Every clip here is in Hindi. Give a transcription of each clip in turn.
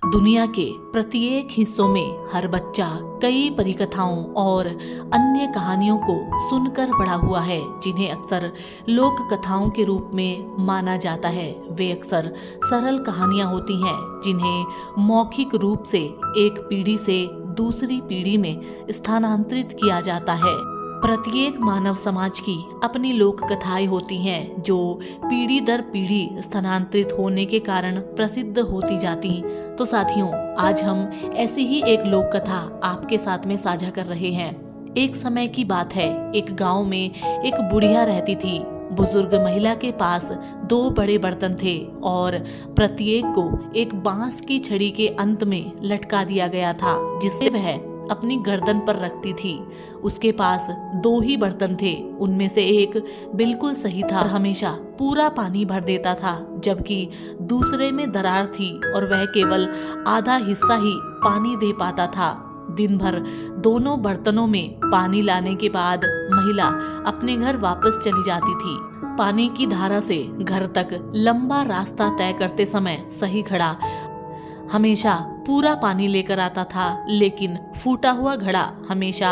दुनिया के प्रत्येक हिस्सों में हर बच्चा कई परिकथाओं और अन्य कहानियों को सुनकर बड़ा हुआ है, जिन्हें अक्सर लोक कथाओं के रूप में माना जाता है। वे अक्सर सरल कहानियां होती हैं, जिन्हें मौखिक रूप से एक पीढ़ी से दूसरी पीढ़ी में स्थानांतरित किया जाता है। प्रत्येक मानव समाज की अपनी लोक कथाएं होती हैं, जो पीढ़ी दर पीढ़ी स्थानांतरित होने के कारण प्रसिद्ध होती जाती। तो साथियों, आज हम ऐसी ही एक लोक कथा आपके साथ में साझा कर रहे हैं। एक समय की बात है, एक गांव में एक बुढ़िया रहती थी। बुजुर्ग महिला के पास 2 बड़े बर्तन थे और प्रत्येक को एक बांस की छड़ी के अंत में लटका दिया गया था, जिसे वह अपनी गर्दन पर रखती थी। उसके पास 2 ही बर्तन थे, उनमें से एक बिल्कुल सही था और हमेशा पूरा पानी भर देता था, जबकि दूसरे में दरार थी और वह केवल आधा हिस्सा ही पानी दे पाता था। दिन भर दोनों बर्तनों में पानी लाने के बाद महिला अपने घर वापस चली जाती थी। पानी की धारा से घर तक लंबा रास्ता तय करते समय सही खड़ा हमेशा पूरा पानी लेकर आता था, लेकिन फूटा हुआ घड़ा हमेशा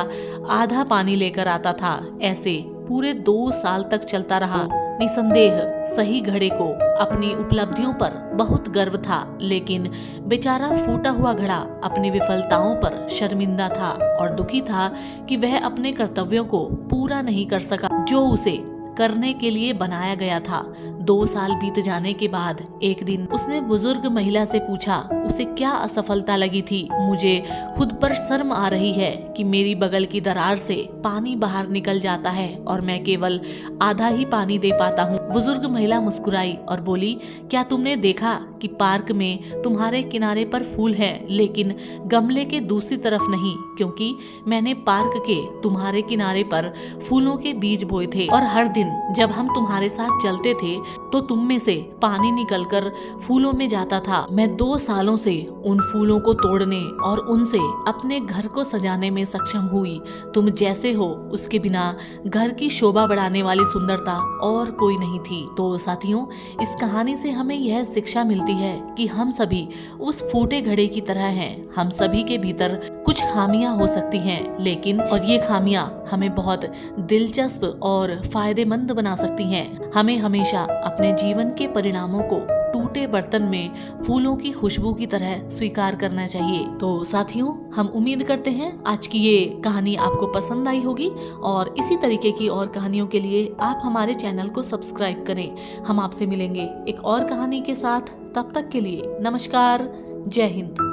आधा पानी लेकर आता था। ऐसे पूरे 2 साल तक चलता रहा। निसंदेह सही घड़े को अपनी उपलब्धियों पर बहुत गर्व था, लेकिन बेचारा फूटा हुआ घड़ा अपनी विफलताओं पर शर्मिंदा था और दुखी था कि वह अपने कर्तव्यों को पूरा नहीं कर सका जो उसे करने के लिए बनाया गया था। 2 साल बीत जाने के बाद एक दिन उसने बुजुर्ग महिला से पूछा, उसे क्या असफलता लगी थी। मुझे खुद पर शर्म आ रही है कि मेरी बगल की दरार से पानी बाहर निकल जाता है और मैं केवल आधा ही पानी दे पाता हूँ। बुजुर्ग महिला मुस्कुराई और बोली, क्या तुमने देखा कि पार्क में तुम्हारे किनारे पर फूल है, लेकिन गमले के दूसरी तरफ नहीं, क्योंकि मैंने पार्क के तुम्हारे किनारे पर फूलों के बीज बोए थे और हर दिन जब हम तुम्हारे साथ चलते थे तो तुम में से पानी निकलकर फूलों में जाता था। मैं 2 सालों से उन फूलों को तोड़ने और उनसे अपने घर को सजाने में सक्षम हुई। तुम जैसे हो उसके बिना घर की शोभा बढ़ाने वाली सुंदरता और कोई नहीं थी। तो साथियों, इस कहानी से हमें यह शिक्षा मिलती है कि हम सभी उस फूटे घड़े की तरह हैं। हम सभी के भीतर कुछ खामियां हो सकती हैं, लेकिन और ये खामियां हमें बहुत दिलचस्प और फायदेमंद बना सकती हैं। हमें हमेशा अपने जीवन के परिणामों को टूटे बर्तन में फूलों की खुशबू की तरह स्वीकार करना चाहिए। तो साथियों, हम उम्मीद करते हैं आज की ये कहानी आपको पसंद आई होगी और इसी तरीके की और कहानियों के लिए आप हमारे चैनल को सब्सक्राइब करें। हम आपसे मिलेंगे एक और कहानी के साथ। तब तक के लिए नमस्कार, जय हिंद।